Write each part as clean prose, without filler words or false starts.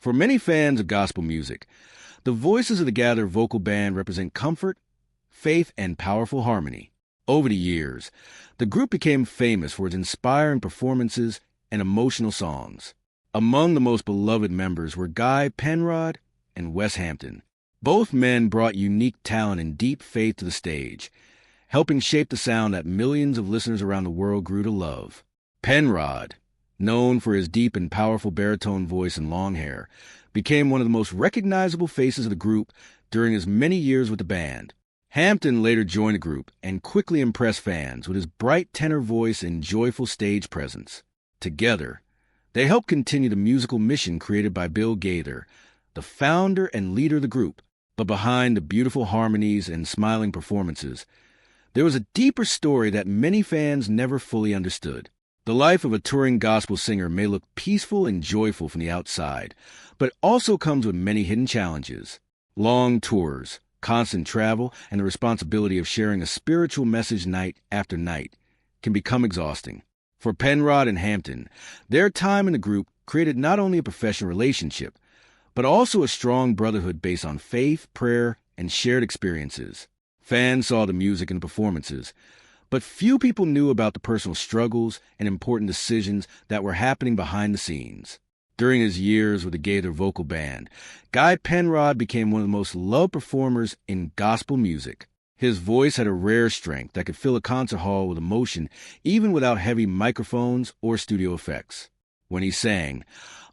For many fans of gospel music, the voices of the Gaither Vocal Band represent comfort, faith, and powerful harmony. Over the years, the group became famous for its inspiring performances and emotional songs. Among the most beloved members were Penrod and Wes Hampton. Both men brought unique talent and deep faith to the stage, helping shape the sound that millions of listeners around the world grew to love. Penrod, known for his deep and powerful baritone voice and long hair, became one of the most recognizable faces of the group during his many years with the band. Hampton later joined the group and quickly impressed fans with his bright tenor voice and joyful stage presence. Together, they helped continue the musical mission created by Bill Gaither, the founder and leader of the group. But behind the beautiful harmonies and smiling performances, there was a deeper story that many fans never fully understood. The life of a touring gospel singer may look peaceful and joyful from the outside, but it also comes with many hidden challenges. Long tours, constant travel, and the responsibility of sharing a spiritual message night after night can become exhausting. For Penrod and Hampton, their time in the group created not only a professional relationship, but also a strong brotherhood based on faith, prayer, and shared experiences. Fans saw the music and the performances, but few people knew about the personal struggles and important decisions that were happening behind the scenes. During his years with the Gaither Vocal Band, Penrod became one of the most loved performers in gospel music. His voice had a rare strength that could fill a concert hall with emotion even without heavy microphones or studio effects. When he sang,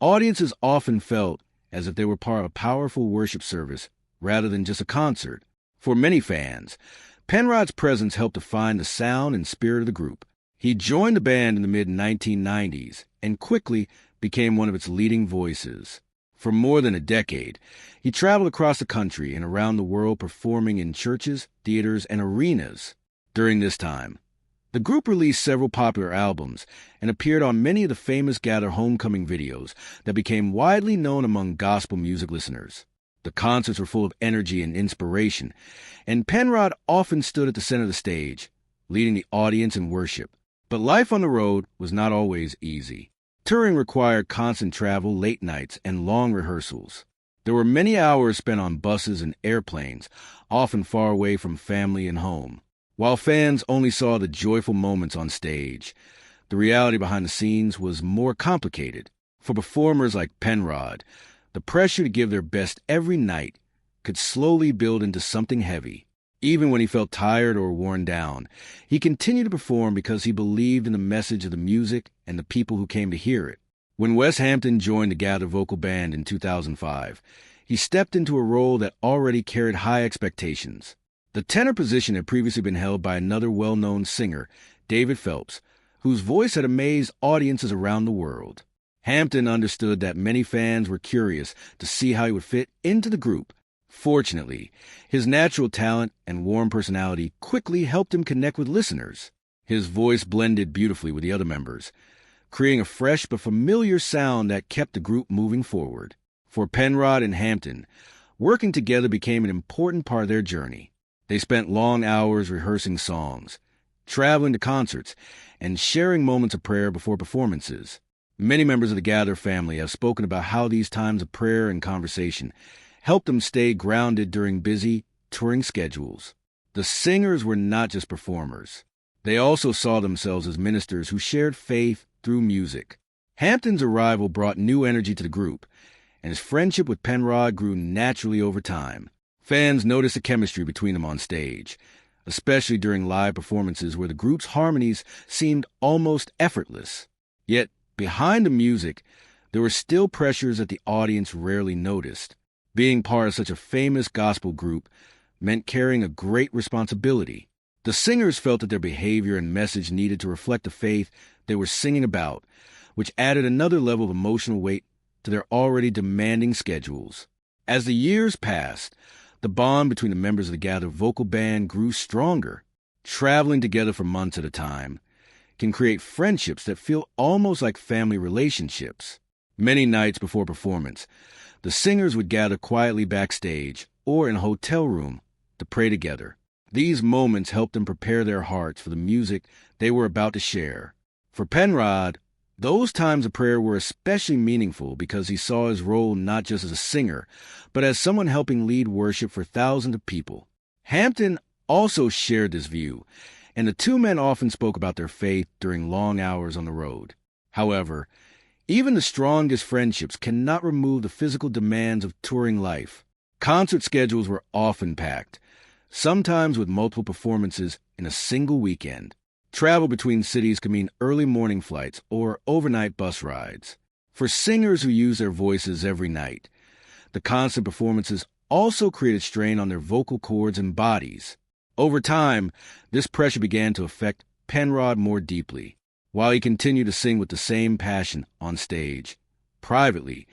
audiences often felt as if they were part of a powerful worship service rather than just a concert. For many fans, Penrod's presence helped define the sound and spirit of the group. He joined the band in the mid-1990s and quickly became one of its leading voices. For more than a decade, he traveled across the country and around the world performing in churches, theaters, and arenas. During this time, the group released several popular albums and appeared on many of the famous Gaither homecoming videos that became widely known among gospel music listeners. The concerts were full of energy and inspiration, and Penrod often stood at the center of the stage, leading the audience in worship. But life on the road was not always easy. Touring required constant travel, late nights, and long rehearsals. There were many hours spent on buses and airplanes, often far away from family and home. While fans only saw the joyful moments on stage, the reality behind the scenes was more complicated. For performers like Penrod, the pressure to give their best every night could slowly build into something heavy. Even when he felt tired or worn down, he continued to perform because he believed in the message of the music and the people who came to hear it. When Wes Hampton joined the Gaither Vocal Band in 2005, he stepped into a role that already carried high expectations. The tenor position had previously been held by another well-known singer, David Phelps, whose voice had amazed audiences around the world. Hampton understood that many fans were curious to see how he would fit into the group. Fortunately, his natural talent and warm personality quickly helped him connect with listeners. His voice blended beautifully with the other members, creating a fresh but familiar sound that kept the group moving forward. For Penrod and Hampton, working together became an important part of their journey. They spent long hours rehearsing songs, traveling to concerts, and sharing moments of prayer before performances. Many members of the Gaither family have spoken about how these times of prayer and conversation helped them stay grounded during busy, touring schedules. The singers were not just performers. They also saw themselves as ministers who shared faith through music. Hampton's arrival brought new energy to the group, and his friendship with Penrod grew naturally over time. Fans noticed the chemistry between them on stage, especially during live performances where the group's harmonies seemed almost effortless. Yet, behind the music, there were still pressures that the audience rarely noticed. Being part of such a famous gospel group meant carrying a great responsibility. The singers felt that their behavior and message needed to reflect the faith they were singing about, which added another level of emotional weight to their already demanding schedules. As the years passed, the bond between the members of the Gaither Vocal Band grew stronger. Traveling together for months at a time can create friendships that feel almost like family relationships. Many nights before performance, the singers would gather quietly backstage or in a hotel room to pray together. These moments helped them prepare their hearts for the music they were about to share. For Penrod, Those times of prayer were especially meaningful because he saw his role not just as a singer, but as someone helping lead worship for thousands of people. Hampton also shared this view, and the two men often spoke about their faith during long hours on the road. However, even the strongest friendships cannot remove the physical demands of touring life. Concert schedules were often packed, sometimes with multiple performances in a single weekend. Travel between cities could mean early morning flights or overnight bus rides. For singers who use their voices every night, the constant performances also created strain on their vocal cords and bodies. Over time, this pressure began to affect Penrod more deeply. While he continued to sing with the same passion on stage, privately,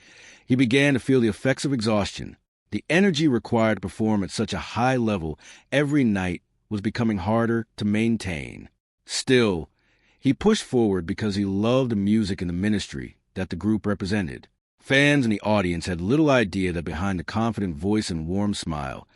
he began to feel the effects of exhaustion. The energy required to perform at such a high level every night was becoming harder to maintain. Still, he pushed forward because he loved the music and the ministry that the group represented. Fans in the audience had little idea that behind the confident voice and warm smile,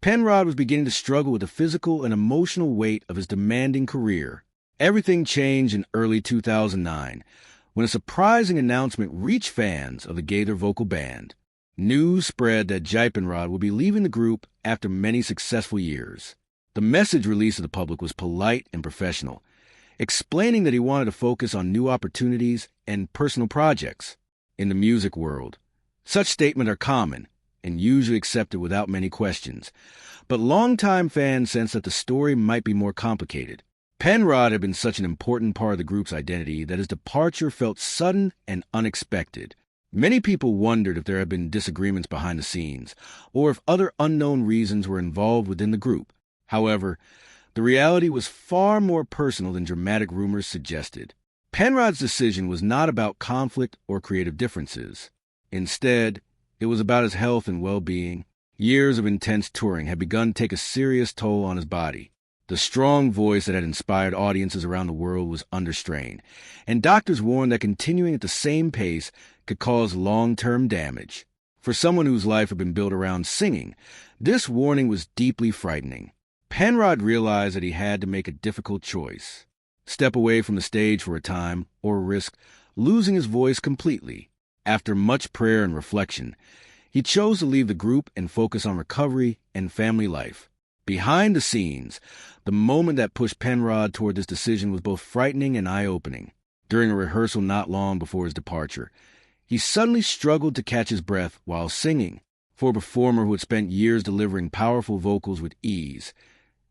Penrod was beginning to struggle with the physical and emotional weight of his demanding career. Everything changed in early 2009 when a surprising announcement reached fans of the Gaither Vocal Band. News spread that Penrod would be leaving the group after many successful years. The message released to the public was polite and professional, explaining that he wanted to focus on new opportunities and personal projects. In the music world, such statements are common and usually accepted without many questions, but longtime fans sensed that the story might be more complicated. Penrod had been such an important part of the group's identity that his departure felt sudden and unexpected. Many people wondered if there had been disagreements behind the scenes, or if other unknown reasons were involved within the group. However, the reality was far more personal than dramatic rumors suggested. Penrod's decision was not about conflict or creative differences. Instead, it was about his health and well-being. Years of intense touring had begun to take a serious toll on his body. The strong voice that had inspired audiences around the world was under strain, and doctors warned that continuing at the same pace could cause long-term damage. For someone whose life had been built around singing, this warning was deeply frightening. Penrod realized that he had to make a difficult choice: step away from the stage for a time or risk losing his voice completely. After much prayer and reflection, he chose to leave the group and focus on recovery and family life. Behind the scenes, the moment that pushed Penrod toward this decision was both frightening and eye-opening. During a rehearsal not long before his departure, he suddenly struggled to catch his breath while singing. For a performer who had spent years delivering powerful vocals with ease,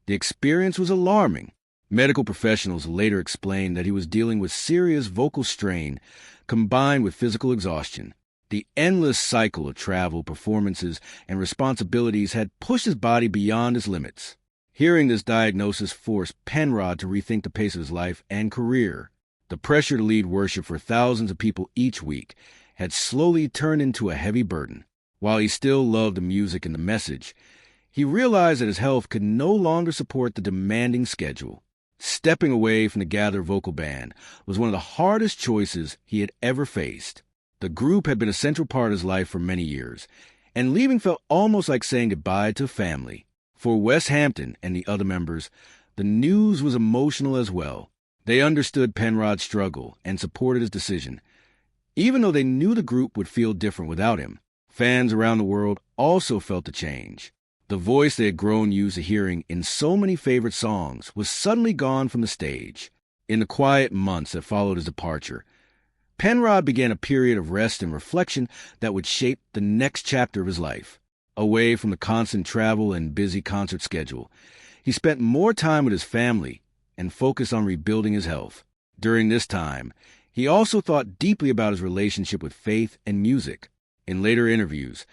the experience was alarming. Medical professionals later explained that he was dealing with serious vocal strain combined with physical exhaustion. The endless cycle of travel, performances, and responsibilities had pushed his body beyond his limits. Hearing this diagnosis forced Penrod to rethink the pace of his life and career. The pressure to lead worship for thousands of people each week had slowly turned into a heavy burden. While he still loved the music and the message, he realized that his health could no longer support the demanding schedule. Stepping away from the Gaither Vocal Band was one of the hardest choices he had ever faced. The group had been a central part of his life for many years, and leaving felt almost like saying goodbye to family. For Wes Hampton and the other members, the news was emotional as well. They understood Penrod's struggle and supported his decision, even though they knew the group would feel different without him. Fans around the world also felt the change. The voice they had grown used to hearing in so many favorite songs was suddenly gone from the stage. In the quiet months that followed his departure, Penrod began a period of rest and reflection that would shape the next chapter of his life. Away from the constant travel and busy concert schedule, he spent more time with his family and focused on rebuilding his health. During this time, he also thought deeply about his relationship with faith and music. In later interviews,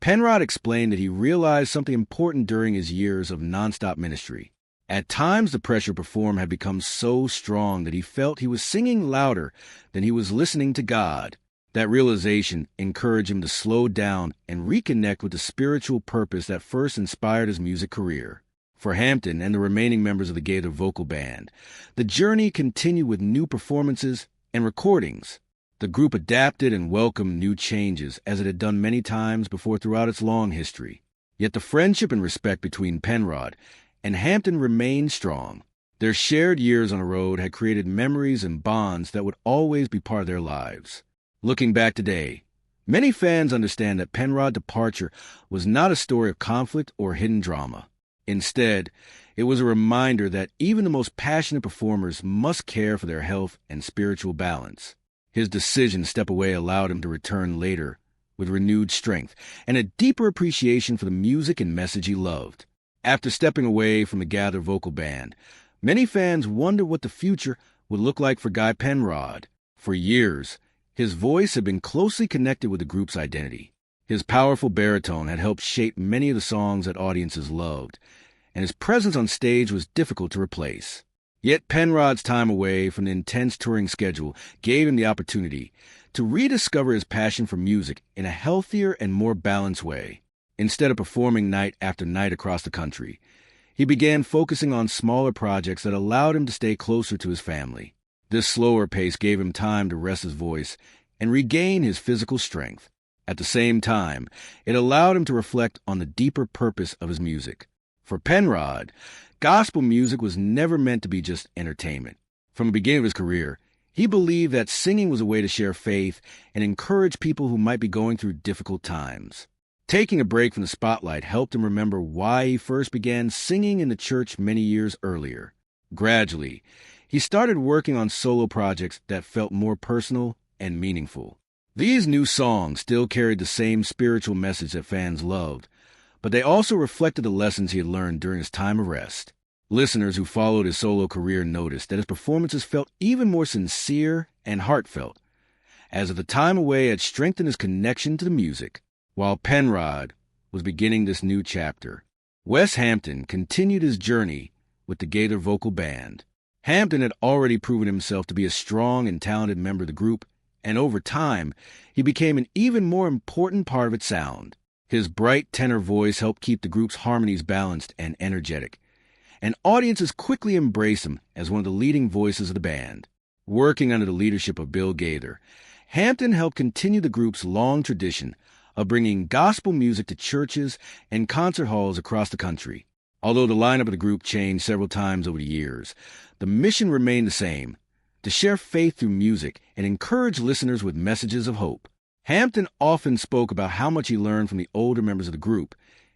Penrod explained that he realized something important during his years of nonstop ministry. At times, the pressure to perform had become so strong that he felt he was singing louder than he was listening to God. That realization encouraged him to slow down and reconnect with the spiritual purpose that first inspired his music career. For Hampton and the remaining members of the Gaither Vocal Band, the journey continued with new performances and recordings. The group adapted and welcomed new changes, as it had done many times before throughout its long history. Yet the friendship and respect between Penrod and Hampton remained strong. Their shared years on the road had created memories and bonds that would always be part of their lives. Looking back today, many fans understand that Penrod's departure was not a story of conflict or hidden drama. Instead, it was a reminder that even the most passionate performers must care for their health and spiritual balance. His decision to step away allowed him to return later with renewed strength and a deeper appreciation for the music and message he loved. After stepping away from the Gaither Vocal Band, many fans wondered what the future would look like for Guy Penrod. For years, his voice had been closely connected with the group's identity. His powerful baritone had helped shape many of the songs that audiences loved, and his presence on stage was difficult to replace. Yet Penrod's time away from the intense touring schedule gave him the opportunity to rediscover his passion for music in a healthier and more balanced way. Instead of performing night after night across the country, he began focusing on smaller projects that allowed him to stay closer to his family. This slower pace gave him time to rest his voice and regain his physical strength. At the same time, it allowed him to reflect on the deeper purpose of his music. For Penrod, gospel music was never meant to be just entertainment. From the beginning of his career, he believed that singing was a way to share faith and encourage people who might be going through difficult times. Taking a break from the spotlight helped him remember why he first began singing in the church many years earlier. Gradually, he started working on solo projects that felt more personal and meaningful. These new songs still carried the same spiritual message that fans loved, but they also reflected the lessons he had learned during his time of rest. Listeners who followed his solo career noticed that his performances felt even more sincere and heartfelt, as if the time away had strengthened his connection to the music. While Penrod was beginning this new chapter, Wes Hampton continued his journey with the Gaither Vocal Band. Hampton had already proven himself to be a strong and talented member of the group, and over time, he became an even more important part of its sound. His bright tenor voice helped keep the group's harmonies balanced and energetic, and audiences quickly embraced him as one of the leading voices of the band. Working under the leadership of Bill Gaither, Hampton helped continue the group's long tradition of bringing gospel music to churches and concert halls across the country. Although the lineup of the group changed several times over the years, the mission remained the same: to share faith through music and encourage listeners with messages of hope. Hampton often spoke about how much he learned from the older members of the group,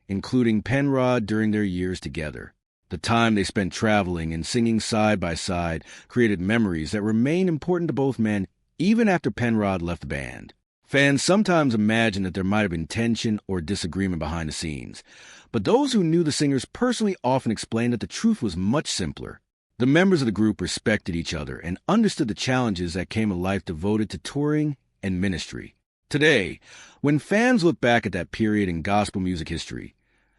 including Penrod during their years together. The time they spent traveling and singing side by side created memories that remained important to both men even after Penrod left the band. Fans sometimes imagine that there might have been tension or disagreement behind the scenes, but those who knew the singers personally often explained that the truth was much simpler. The members of the group respected each other and understood the challenges that came of life devoted to touring and ministry. Today, when fans look back at that period in gospel music history,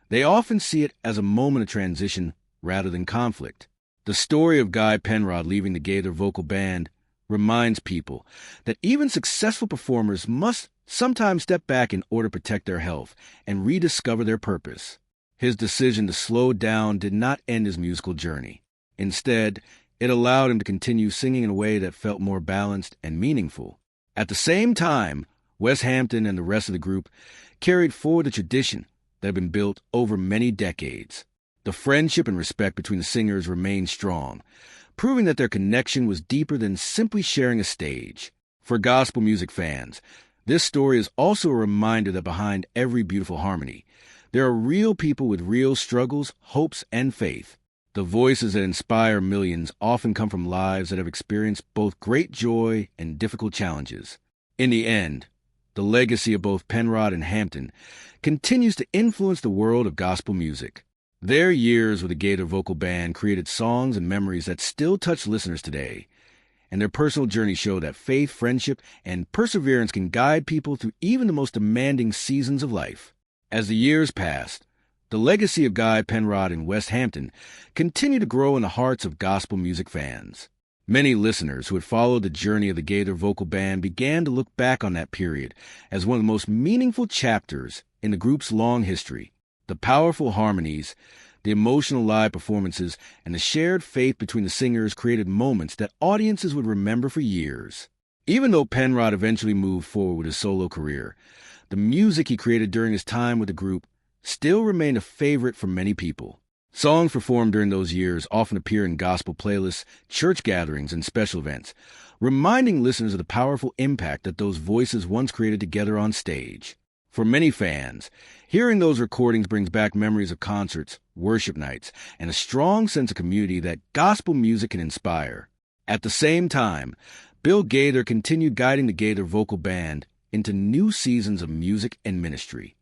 they often see it as a moment of transition rather than conflict. The story of Guy Penrod leaving the Gaither Vocal Band reminds people that even successful performers must sometimes step back in order to protect their health and rediscover their purpose. His decision to slow down did not end his musical journey. Instead, it allowed him to continue singing in a way that felt more balanced and meaningful. At the same time, Wes Hampton and the rest of the group carried forward the tradition that had been built over many decades. The friendship and respect between the singers remained strong, proving that their connection was deeper than simply sharing a stage. For gospel music fans, this story is also a reminder that behind every beautiful harmony, there are real people with real struggles, hopes, and faith. The voices that inspire millions often come from lives that have experienced both great joy and difficult challenges. In the end, the legacy of both Penrod and Hampton continues to influence the world of gospel music. Their years with the Gaither Vocal Band created songs and memories that still touch listeners today, and their personal journey show that faith, friendship, and perseverance can guide people through even the most demanding seasons of life. As the years passed, the legacy of Guy Penrod and Wes Hampton continued to grow in the hearts of gospel music fans. Many listeners who had followed the journey of the Gaither Vocal Band began to look back on that period as one of the most meaningful chapters in the group's long history. The powerful harmonies, the emotional live performances, and the shared faith between the singers created moments that audiences would remember for years. Even though Penrod eventually moved forward with his solo career, the music he created during his time with the group still remained a favorite for many people. Songs performed during those years often appear in gospel playlists, church gatherings, and special events, reminding listeners of the powerful impact that those voices once created together on stage. For many fans, hearing those recordings brings back memories of concerts, worship nights, and a strong sense of community that gospel music can inspire. At the same time, Bill Gaither continued guiding the Gaither Vocal Band into new seasons of music and ministry.